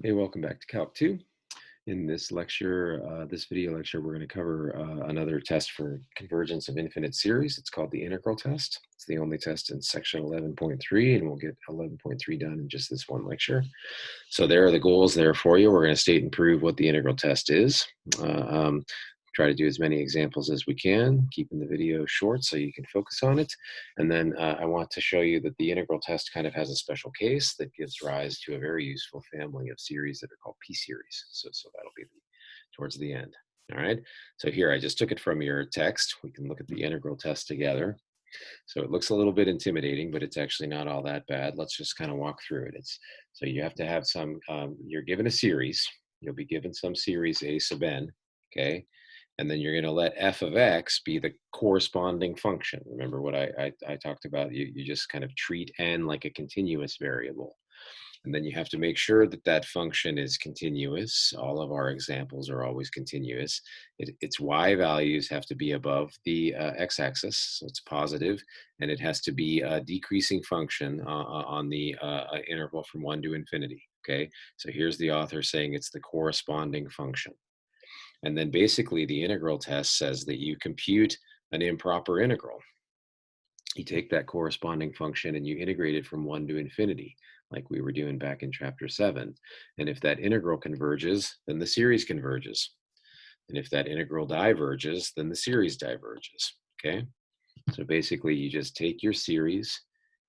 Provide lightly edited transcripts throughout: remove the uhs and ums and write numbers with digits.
Hey, welcome back to Calc 2. In this lecture, this video lecture, we're going to cover another test for convergence of infinite series. It's called the integral test. It's the only test in section 11.3, and we'll get 11.3 done in just this one lecture. So there are the goals there for you. We're going to state and prove what the integral test is. Try to do as many examples as we can, keeping the video short so you can focus on it. And then I want to show you that the integral test kind of has a special case that gives rise to a very useful family of series that are called p-series. So that'll be towards the end. All right, so here I just took it from your text. We can look at the integral test together. So it looks a little bit intimidating, but it's actually not all that bad. Let's just kind of walk through it. So you have to have some, you're given a series. You'll be given some series a sub n, okay? And then you're going to let f of x be the corresponding function. Remember what I talked about? You just kind of treat n like a continuous variable. And then you have to make sure that that function is continuous. All of our examples are always continuous. Its y values have to be above the x-axis, so it's positive, and it has to be a decreasing function on the interval from 1 to infinity, okay? So here's the author saying it's the corresponding function. And then basically the integral test says that you compute an improper integral. You take that corresponding function and you integrate it from 1 to infinity, like we were doing back in chapter 7. And if that integral converges, then the series converges. And if that integral diverges, then the series diverges, okay? So basically you just take your series,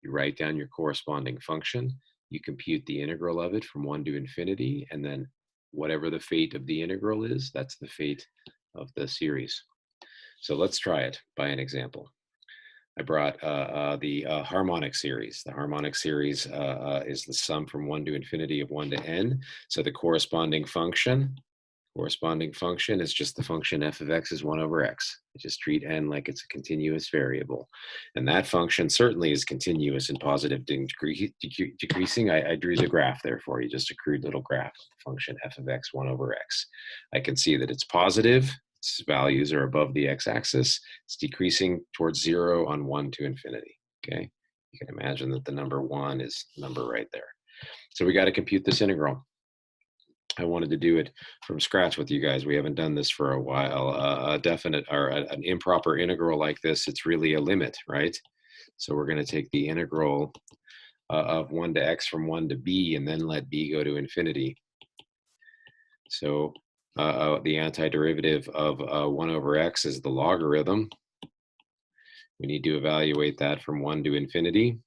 you write down your corresponding function, you compute the integral of it from 1 to infinity, and then whatever the fate of the integral is, that's the fate of the series. So let's try it by an example. I brought the harmonic series. The harmonic series is the sum from 1 to infinity of 1 to n. So the corresponding function is just the function f of x is 1 over x. I just treat n like it's a continuous variable. And that function certainly is continuous and positive decreasing. I drew the graph there for you, just a crude little graph of the function f of x 1 over x. I can see that it's positive. Its values are above the x-axis. It's decreasing towards 0 on 1 to infinity, okay? You can imagine that the number 1 is the number right there. So we got to compute this integral. I wanted to do it from scratch with you guys. We haven't done this for a while. A definite or an improper integral like this, it's really a limit, right? So we're going to take the integral of 1 to x from 1 to b and then let b go to infinity. So the antiderivative of 1 over x is the logarithm. We need to evaluate that from 1 to infinity.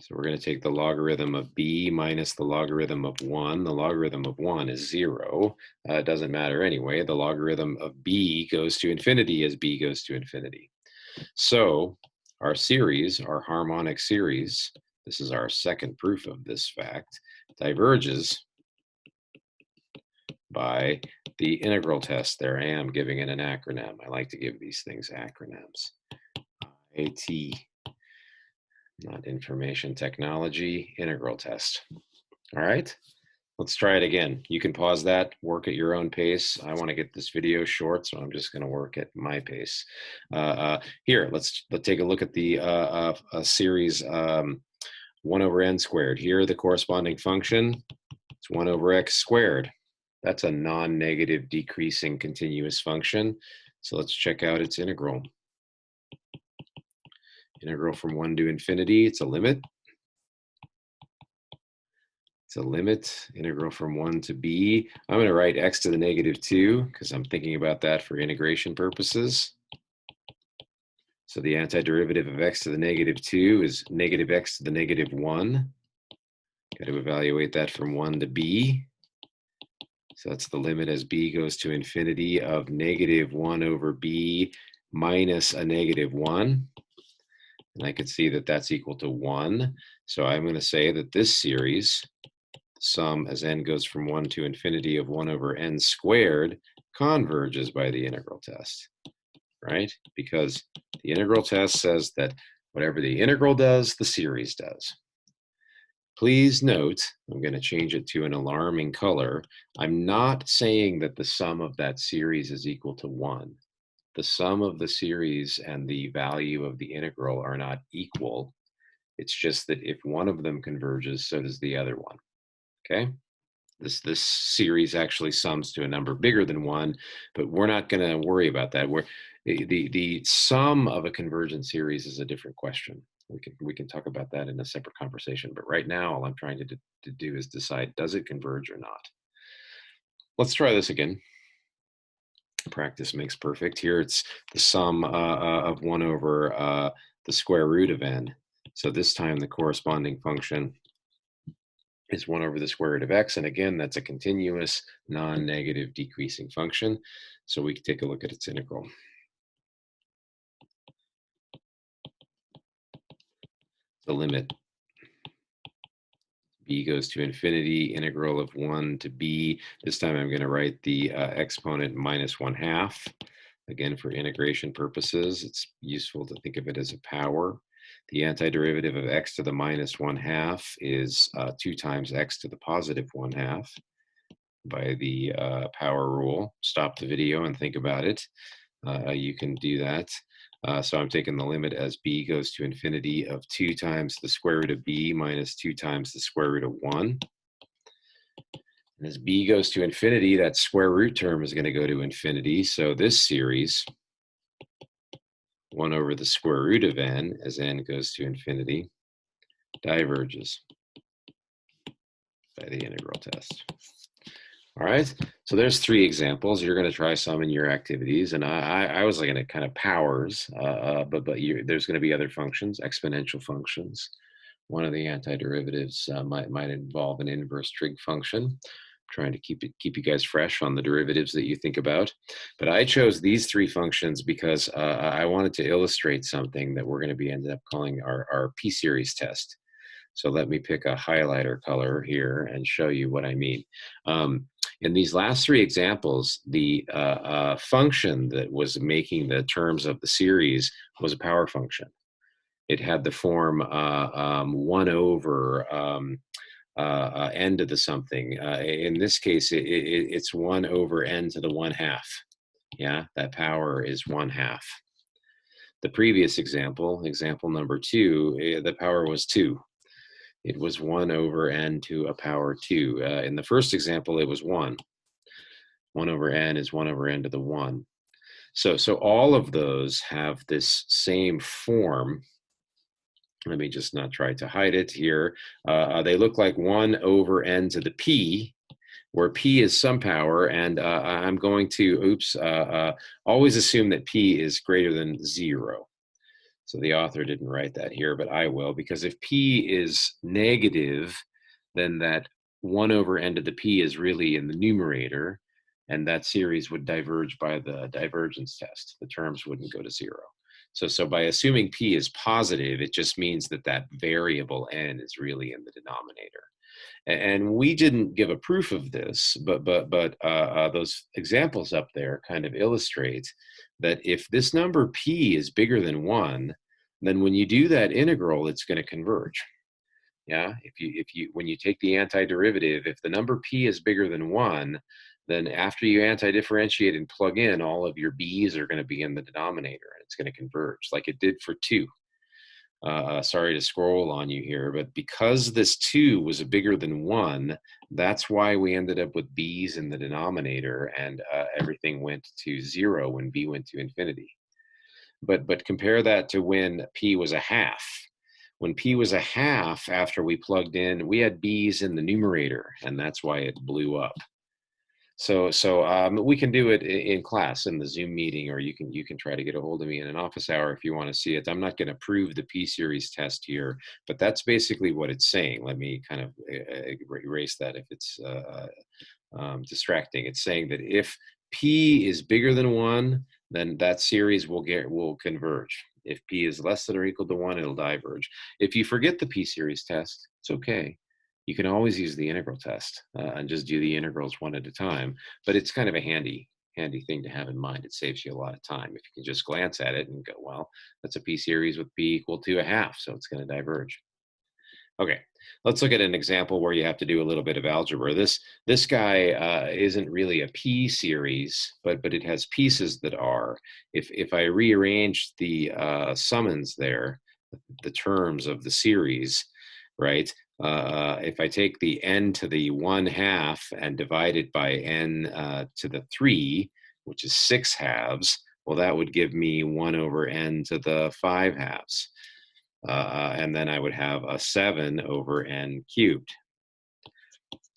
So we're going to take the logarithm of b minus the logarithm of 1. The logarithm of 1 is 0. It doesn't matter anyway. The logarithm of b goes to infinity as b goes to infinity. So our series, our harmonic series, this is our second proof of this fact, diverges by the integral test. There I am giving it an acronym. I like to give these things acronyms. IT, not information technology, integral test. All right, let's try it again. You can pause that, work at your own pace. I want to get this video short, so I'm just going to work at my pace. Here, let's take a look at the series 1 over n squared. Here, the corresponding function, it's 1 over x squared. That's a non-negative decreasing continuous function. So let's check out its integral. Integral from 1 to infinity, it's a limit. It's a limit. Integral from 1 to b. I'm going to write x to the negative 2 because I'm thinking about that for integration purposes. So the antiderivative of x to the negative 2 is negative x to the negative 1. Got to evaluate that from 1 to b. So that's the limit as b goes to infinity of negative 1 over b minus a negative 1. And I can see that that's equal to 1. So I'm going to say that this series, sum as n goes from 1 to infinity of 1 over n squared, converges by the integral test, right? Because the integral test says that whatever the integral does, the series does. Please note, I'm going to change it to an alarming color. I'm not saying that the sum of that series is equal to 1. The sum of the series and the value of the integral are not equal. It's just that if one of them converges, so does the other one. okay? This series actually sums to a number bigger than 1, but we're not going to worry about that. The sum of a convergent series is a different question. We can talk about that in a separate conversation, but right now all I'm trying to do is decide, does it converge or not? Let's try this again. Practice makes perfect. Here it's the sum of 1 over the square root of n. So this time the corresponding function is 1 over the square root of x. And again, that's a continuous, non-negative decreasing function. So we can take a look at its integral. The limit b goes to infinity, integral of 1 to b. This time I'm going to write the exponent minus 1/2. Again, for integration purposes, it's useful to think of it as a power. The antiderivative of x to the minus 1/2 is 2 times x to the positive 1/2 by the power rule. Stop the video and think about it. You can do that. So I'm taking the limit as b goes to infinity of 2 times the square root of b minus 2 times the square root of 1. And as b goes to infinity, that square root term is going to go to infinity. So this series, 1 over the square root of n, as n goes to infinity, diverges by the integral test. All right, so there's 3 examples. You're going to try some in your activities, and I was looking at kind of powers, but there's going to be other functions, exponential functions. One of the antiderivatives might involve an inverse trig function. Trying to keep you guys fresh on the derivatives that you think about. But I chose these 3 functions because I wanted to illustrate something that we're going to be ended up calling our p-series test. So let me pick a highlighter color here and show you what I mean. In these last 3 examples, the function that was making the terms of the series was a power function. It had the form 1 over n to the something. In this case, it's 1 over n to the 1/2. Yeah, that power is 1/2. The previous example, example number 2, the power was 2. It was 1 over n to a power 2. In the first example, it was 1. 1 over n is 1 over n to the 1. So all of those have this same form. Let me just not try to hide it here. They look like 1 over n to the p, where p is some power, and I'm going to, always assume that p is greater than 0. So the author didn't write that here, but I will, because if p is negative, then that 1 over n to the p is really in the numerator, and that series would diverge by the divergence test. The terms wouldn't go to 0. So by assuming p is positive, it just means that that variable n is really in the denominator. And we didn't give a proof of this, but those examples up there kind of illustrate that if this number p is bigger than 1, then when you do that integral, it's going to converge. Yeah, when you take the antiderivative, if the number p is bigger than 1, then after you antidifferentiate and plug in, all of your b's are going to be in the denominator, and it's going to converge like it did for 2. Sorry to scroll on you here, but because this 2 was bigger than 1, that's why we ended up with b's in the denominator, and everything went to 0 when b went to infinity. But compare that to when p was 1/2. When p was 1/2, after we plugged in, we had b's in the numerator, and that's why it blew up. So we can do it in class in the Zoom meeting, or you can try to get a hold of me in an office hour if you want to see it. I'm not going to prove the p-series test here, but that's basically what it's saying. Let me kind of erase that if it's distracting. It's saying that if p is bigger than 1, then that series will converge. If p is less than or equal to 1, it'll diverge. If you forget the p-series test, it's okay. You can always use the integral test and just do the integrals one at a time. But it's kind of a handy thing to have in mind. It saves you a lot of time. If you can just glance at it and go, well, that's a p-series with p equal to 1/2, so it's going to diverge. Okay, let's look at an example where you have to do a little bit of algebra. This guy isn't really a p-series, but it has pieces that are. If I rearrange the summons there, the terms of the series, right? If I take the n to the 1/2 and divide it by n to the 3, which is 6 halves, well, that would give me 1 over n to the 5 halves. And then I would have a 7 over n cubed,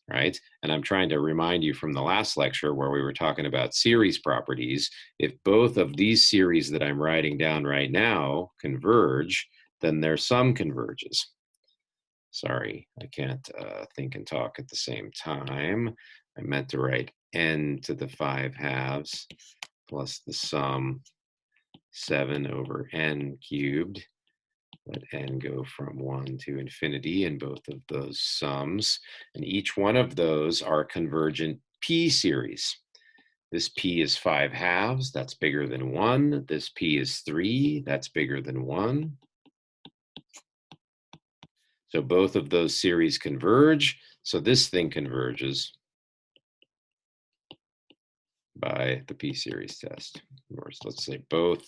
right? And I'm trying to remind you from the last lecture where we were talking about series properties. If both of these series that I'm writing down right now converge, then their sum converges. Sorry, I can't think and talk at the same time. I meant to write n to the 5 halves plus the sum 7 over n cubed. Let n go from 1 to infinity in both of those sums. And each one of those are convergent p series. This p is 5 halves, that's bigger than 1. This p is 3, that's bigger than 1. So both of those series converge. So this thing converges by the p-series test. Or let's say both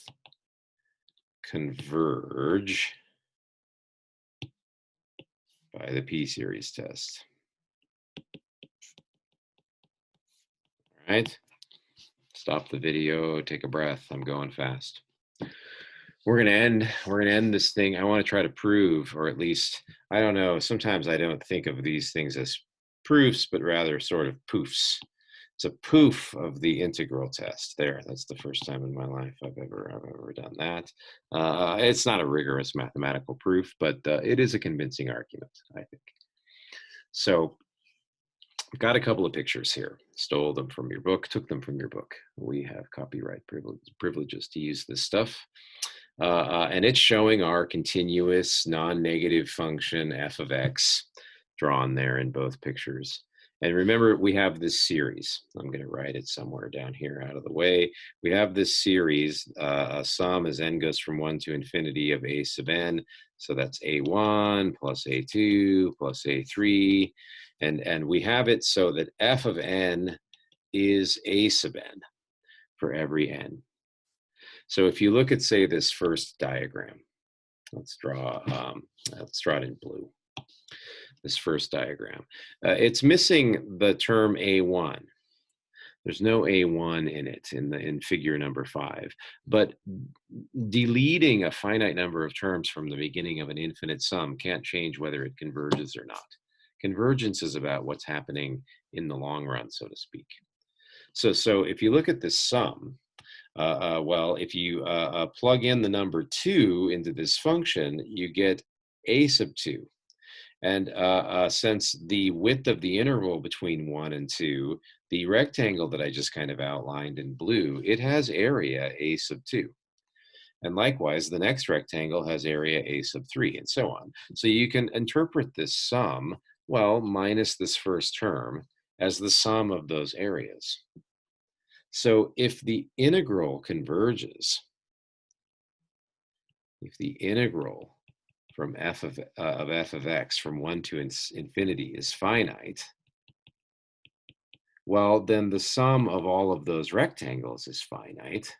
converge by the p-series test. All right, stop the video, take a breath. I'm going fast. We're gonna end this thing. I want to try to prove, or at least, I don't know, sometimes I don't think of these things as proofs, but rather sort of poofs. It's a poof of the integral test. There, that's the first time in my life I've ever done that. It's not a rigorous mathematical proof, but it is a convincing argument, I think. So I've got a couple of pictures here. Stole them from your book, took them from your book. We have copyright privileges to use this stuff. And it's showing our continuous non-negative function f of x drawn there in both pictures. And remember, we have this series. I'm going to write it somewhere down here out of the way. We have this series, a sum as n goes from 1 to infinity of a sub n. So that's a1 plus a2 plus a3. And we have it so that f of n is a sub n for every n. So if you look at, say, this first diagram, let's draw it in blue. This first diagram, it's missing the term a1. There's no a1 in it in figure number 5. But deleting a finite number of terms from the beginning of an infinite sum can't change whether it converges or not. Convergence is about what's happening in the long run, so to speak. So if you look at this sum, well, if you plug in the number 2 into this function, you get a sub 2. And since the width of the interval between 1 and 2, the rectangle that I just kind of outlined in blue, it has area a sub 2. And likewise, the next rectangle has area a sub 3, and so on. So you can interpret this sum, well, minus this first term, as the sum of those areas. So if the integral converges, if the integral from f of x from 1 to infinity is finite, well, then the sum of all of those rectangles is finite.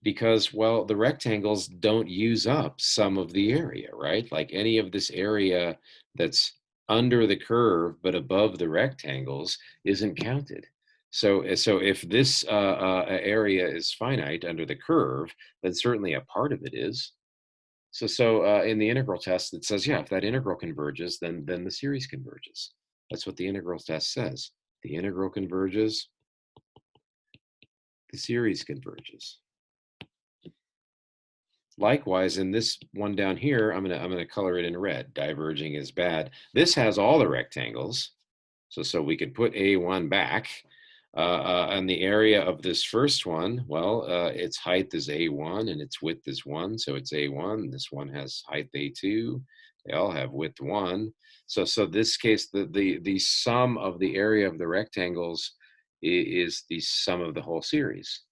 Because, well, the rectangles don't use up some of the area, right? Like any of this area that's under the curve but above the rectangles isn't counted. So if this area is finite under the curve, then certainly a part of it is. So in the integral test, it says, yeah, if that integral converges, then the series converges. That's what the integral test says. The integral converges, the series converges. Likewise, in this one down here, I'm gonna color it in red. Diverging is bad. This has all the rectangles, so we could put A1 back. And the area of this first one, well, its height is A1 and its width is 1, so it's A1. This one has height A2. They all have width 1. So this case, the sum of the area of the rectangles is the sum of the whole series.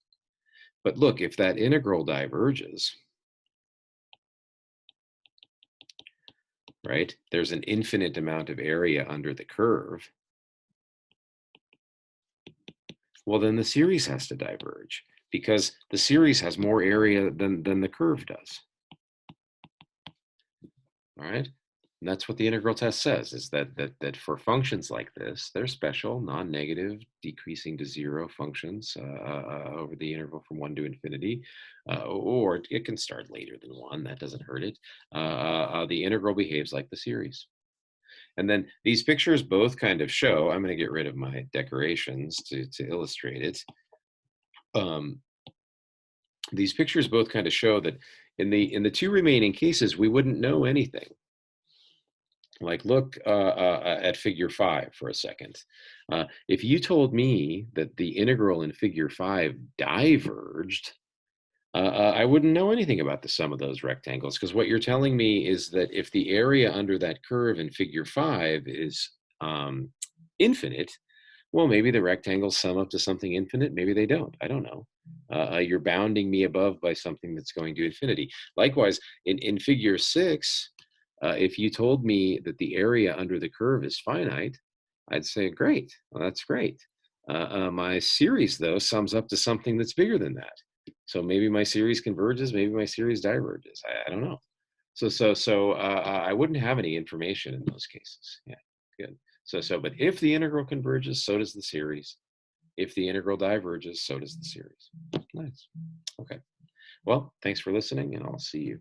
But look, if that integral diverges, right? There's an infinite amount of area under the curve. Well, then the series has to diverge because the series has more area than the curve does. All right. And that's what the integral test says, is that for functions like this, they're special, non-negative, decreasing to zero functions over the interval from 1 to infinity, or it can start later than 1. That doesn't hurt it. The integral behaves like the series. And then these pictures both kind of show, I'm going to get rid of my decorations to illustrate it. Um, these pictures both kind of show that in the two remaining cases, we wouldn't know anything. Like, look at figure 5 for a second. If you told me that the integral in figure 5 diverged, I wouldn't know anything about the sum of those rectangles, because what you're telling me is that if the area under that curve in figure 5 is infinite, well, maybe the rectangles sum up to something infinite. Maybe they don't. I don't know. You're bounding me above by something that's going to infinity. Likewise, in figure 6, if you told me that the area under the curve is finite, I'd say, great, well, that's great. My series, though, sums up to something that's bigger than that. So maybe my series converges, maybe my series diverges. I don't know. So I wouldn't have any information in those cases. Yeah, good. But if the integral converges, so does the series. If the integral diverges, so does the series. Nice. Okay. Well, thanks for listening, and I'll see you